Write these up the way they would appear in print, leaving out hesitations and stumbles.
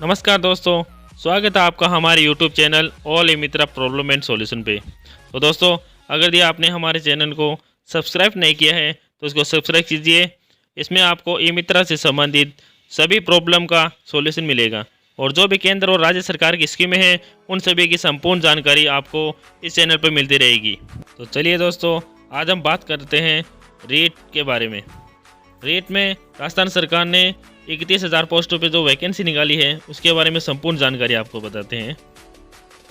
नमस्कार दोस्तों, स्वागत है आपका हमारे YouTube channel all E Mitra problem and solution पे। तो दोस्तों, अगर यदि आपने हमारे चैनल को सब्सक्राइब नहीं किया है तो इसको सब्सक्राइब कीजिए। इसमें आपको ई मित्रा से संबंधित सभी प्रॉब्लम का सॉल्यूशन मिलेगा और जो भी केंद्र और राज्य सरकार की स्कीमें हैं उन सभी की संपूर्ण जानकारी आपको इस चैनल पर मिलती रहेगी। तो चलिए दोस्तों, आज हम बात करते हैं रीट के बारे में। रीट में राजस्थान सरकार ने 31,000 पोस्टों पे जो वैकेंसी निकाली है उसके बारे में संपूर्ण जानकारी आपको बताते हैं।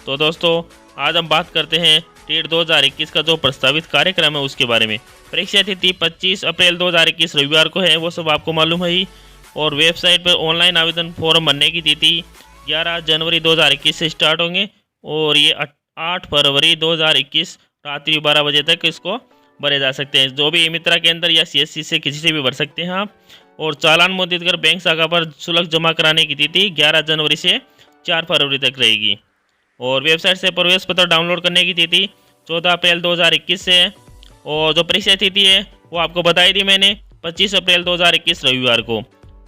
तो दोस्तों, आज हम बात करते हैं रीट 2021 का जो प्रस्तावित कार्यक्रम है उसके बारे में। परीक्षा तिथि 25 अप्रैल 2021 रविवार को है, वो सब आपको मालूम है ही। और वेबसाइट पर ऑनलाइन आवेदन फॉर्म भरने की तिथि 11 जनवरी 2021 से स्टार्ट होंगे और ये 8 फरवरी 2021 रात्रि 12 बजे तक इसको भरे जा सकते हैं। जो भी ई मित्रा के अंदर या CSC से किसी से भी भर सकते हैं आप। और चालान मुद्रित कर बैंक शाखा पर शुल्क जमा कराने की तिथि 11 जनवरी से 4 फरवरी तक रहेगी। और वेबसाइट से प्रवेश पत्र डाउनलोड करने की तिथि 14 अप्रैल 2021 से है। और जो परीक्षा तिथि है वो आपको बताई थी मैंने, 25 अप्रैल 2021 रविवार को।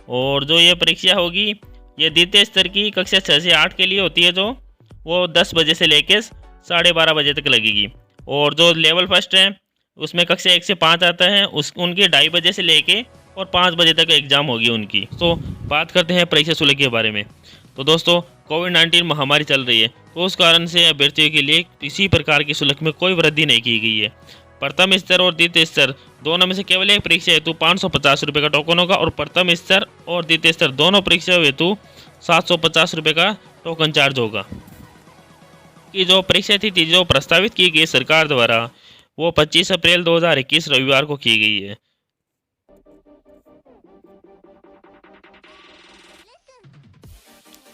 और जो ये परीक्षा होगी ये द्वितीय स्तर की कक्षा 6 से 8 के लिए होती है, जो वो 10 बजे से लेकर 12:30 बजे तक लगेगी। और जो लेवल फर्स्ट है उसमें कक्षा 1 से 5 आता है, उनकी 2:30 बजे से लेके और 5 बजे तक एग्ज़ाम होगी उनकी। तो बात करते हैं परीक्षा शुल्क के बारे में। तो दोस्तों, कोविड-19 महामारी चल रही है तो उस कारण से अभ्यर्थियों के लिए किसी प्रकार की शुल्क में कोई वृद्धि नहीं की गई है। प्रथम स्तर और द्वितीय स्तर दोनों में से केवल एक परीक्षा हेतु 550 रुपये का टोकन होगा और प्रथम स्तर और द्वितीय स्तर दोनों परीक्षा हेतु 750 रुपये का टोकन चार्ज होगा। कि जो परीक्षा तिथि जो प्रस्तावित की गई सरकार द्वारा वो 25 अप्रैल 2021 रविवार को की गई है।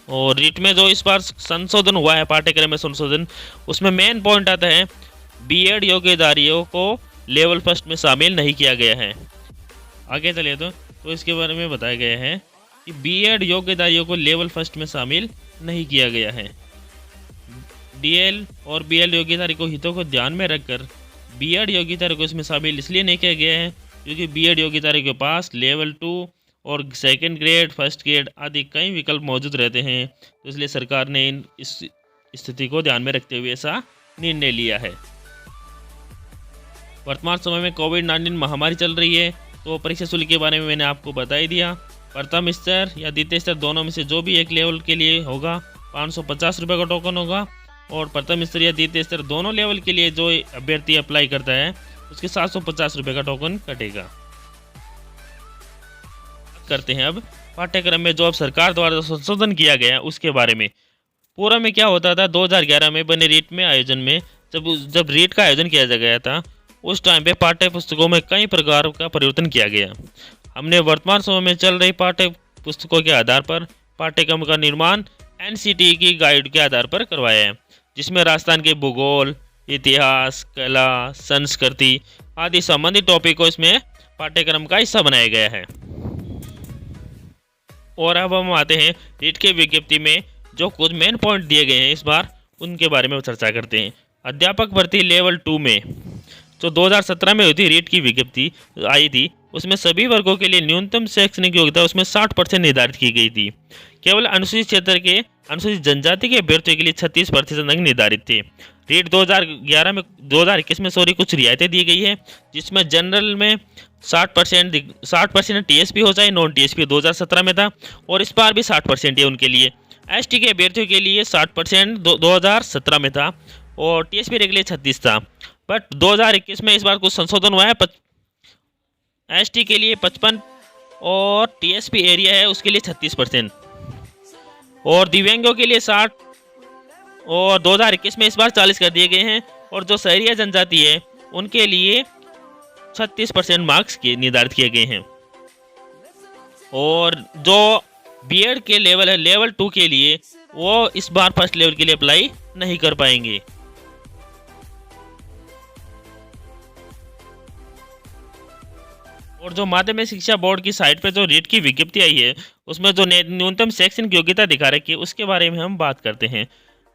और रीट में जो इस बार संशोधन हुआ है, पाठ्यक्रम में संशोधन, उसमें मेन पॉइंट आता है बीएड योग्यधारियों को लेवल फर्स्ट में शामिल नहीं किया गया है। आगे चलिए तो इसके बारे में बताया गया है कि बीएड योग्यधारियों को लेवल फर्स्ट में शामिल नहीं किया गया है। डीएल और बीएड योग्यधारी को हितों को ध्यान में रखकर बीएड योग्यधारी को इसमें शामिल इसलिए नहीं किया गया है क्योंकि बीएड योग्यधारी के पास लेवल 2 और सेकंड ग्रेड, फर्स्ट ग्रेड आदि कई विकल्प मौजूद रहते हैं। तो इसलिए सरकार ने इस स्थिति को ध्यान में रखते हुए ऐसा निर्णय लिया है। वर्तमान समय में कोविड-19 महामारी चल रही है तो परीक्षा शुल्क के बारे में मैंने आपको बता ही दिया। प्रथम स्तर या द्वितीय स्तर दोनों में से जो भी एक लेवल के लिए होगा 550 रुपये का टोकन होगा और प्रथम स्तर या द्वितीय स्तर दोनों लेवल के लिए जो अभ्यर्थी अप्लाई करता है उसके 750 रुपये का टोकन कटेगा। करते हैं अब पाठ्यक्रम में जो अब सरकार द्वारा संशोधन किया गया उसके बारे में। पूर्व में क्या होता था, 2011 में बने रीट में आयोजन में जब रीट का आयोजन किया गया था उस टाइम पे पाठ्य पुस्तकों में कई प्रकार का परिवर्तन किया गया। हमने वर्तमान समय में चल रही पाठ्य पुस्तकों के आधार पर पाठ्यक्रम का निर्माण NCT की गाइड के आधार पर करवाया है, जिसमें राजस्थान के भूगोल, इतिहास, कला, संस्कृति आदि संबंधित टॉपिक को इसमें पाठ्यक्रम का हिस्सा बनाया गया है। और अब हम आते हैं रीट के विज्ञप्ति में जो कुछ मेन पॉइंट दिए गए हैं इस बार उनके बारे में चर्चा करते हैं। अध्यापक भर्ती लेवल 2 में जो 2017 में हुई थी रीट की विज्ञप्ति आई थी, उसमें सभी वर्गों के लिए न्यूनतम शैक्षणिक योग्यता उसमें 60% निर्धारित की गई थी। केवल अनुसूचित क्षेत्र के अनुसूचित जनजाति के अभ्यर्थियों के लिए 36% अंक निर्धारित थे। रीट 2021 में कुछ रियायतें दी गई है, जिसमें जनरल में 60% TSP हो चाहे नॉन TSP 2017 में था और इस बार भी 60% है उनके लिए। ST के अभ्यर्थियों के लिए 60% 2017 में था और TSP के लिए 36 था। बट 2021 में इस बार कुछ संशोधन हुआ है। ST के लिए 55 और TSP एरिया है उसके लिए 36% और दिव्यांगों के लिए 60 और 2021 में इस बार 40 कर दिए गए हैं। और जो शहरी जनजाति है उनके लिए 36% मार्क्स निर्धारित किए गए हैं। और जो बीएड के लेवल है लेवल 2 के लिए वो इस बार फर्स्ट लेवल के लिए अप्लाई नहीं कर पाएंगे। और जो माध्यमिक शिक्षा बोर्ड की साइट पे जो रीट की विज्ञप्ति आई है उसमें जो न्यूनतम शैक्षणिक योग्यता दिखा रखी है उसके बारे में हम बात करते हैं।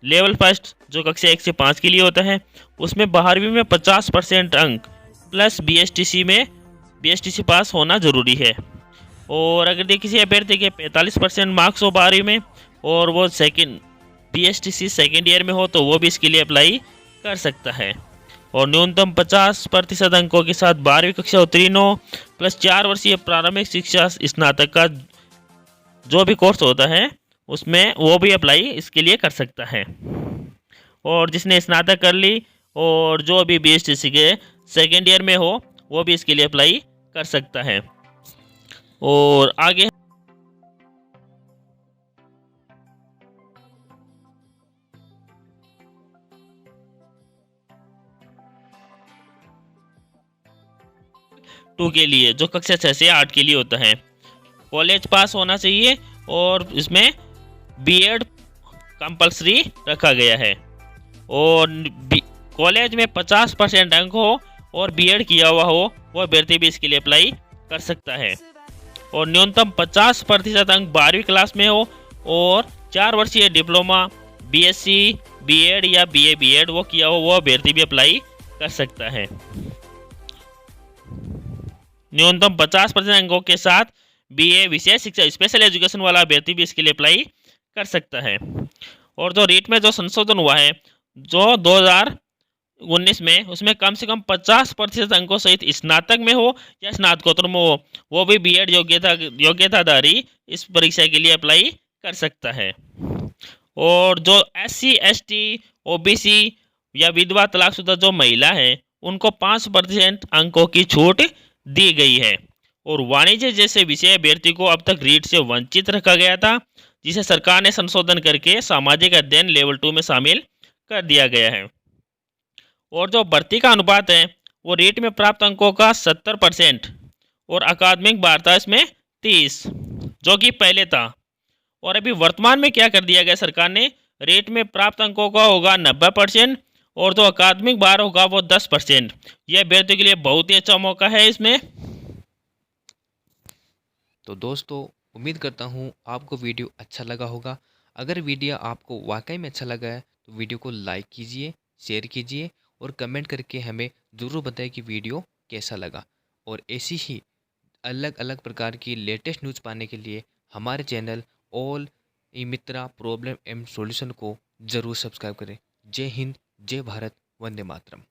लेवल फर्स्ट जो कक्षा 1 से 5 के लिए होता है उसमें 12वीं में 50% अंक प्लस BSTC पास होना जरूरी है। और अगर किसी अभ्यर्थी के 45% मार्क्स हो 12वीं में और वो सेकंड BSTC सेकेंड ईयर में हो तो वो भी इसके लिए अप्लाई कर सकता है। और न्यूनतम 50% अंकों के साथ 12वीं कक्षा उत्तीर्ण हो प्लस 4 वर्षीय प्रारंभिक शिक्षा स्नातक का जो भी कोर्स होता है उसमें वो भी अप्लाई इसके लिए कर सकता है। और जिसने स्नातक कर ली और जो अभी BSTC के सेकेंड ईयर में हो वो भी इसके लिए अप्लाई कर सकता है। और आगे 2 के लिए जो कक्षा 6 से 8 के लिए होता है कॉलेज पास होना चाहिए और इसमें B.Ed कंपलसरी रखा गया है। और कॉलेज में 50% अंक हो और B.Ed किया हुआ हो वो अभ्यर्थी भी इसके लिए अप्लाई कर सकता है। और न्यूनतम 50% अंक 12वीं क्लास में हो और 4 वर्षीय डिप्लोमा BSc B.Ed या BA B.Ed वो किया हो वो अभ्यर्थी भी अप्लाई कर सकता है। न्यूनतम 50% अंकों के साथ BA विशेष शिक्षा स्पेशल एजुकेशन वाला अभ्यर्थी भी इसके लिए अप्लाई कर सकता है। और जो रीट में जो संशोधन हुआ है जो 2019 में उसमें कम से कम 50% अंकों सहित स्नातक में हो या स्नातकोत्तर में हो वो भी B.Ed योग्यताधारी इस परीक्षा के लिए अप्लाई कर सकता है। और जो SC ST OBC या विधवा तलाकशुदा जो महिला है उनको 5% अंकों की छूट दी गई है। और वाणिज्य जैसे विषय अभ्यर्थी को अब तक रीट से वंचित रखा गया था जिसे सरकार ने संशोधन करके सामाजिक अध्ययन लेवल 2 में शामिल कर दिया गया है। और जो भर्ती का अनुपात है वो रीट में प्राप्त अंकों का 70% और अकादमिक वार्ता इसमें 30 जो कि पहले था। और अभी वर्तमान में क्या कर दिया गया सरकार ने, रीट में प्राप्त अंकों का होगा 90% और जो अकादमिक बार होगा वो 10%। यह अभ्यर्थियों के लिए बहुत ही अच्छा मौका है इसमें। तो दोस्तों उम्मीद करता हूँ आपको वीडियो अच्छा लगा होगा। अगर वीडियो आपको वाकई में अच्छा लगा है तो वीडियो को लाइक कीजिए, शेयर कीजिए और कमेंट करके हमें ज़रूर बताएं कि वीडियो कैसा लगा। और ऐसी ही अलग अलग प्रकार की लेटेस्ट न्यूज़ पाने के लिए हमारे channel all E Mitra problem and solution को ज़रूर सब्सक्राइब करें। जय हिंद, जय भारत, वंदे मातरम।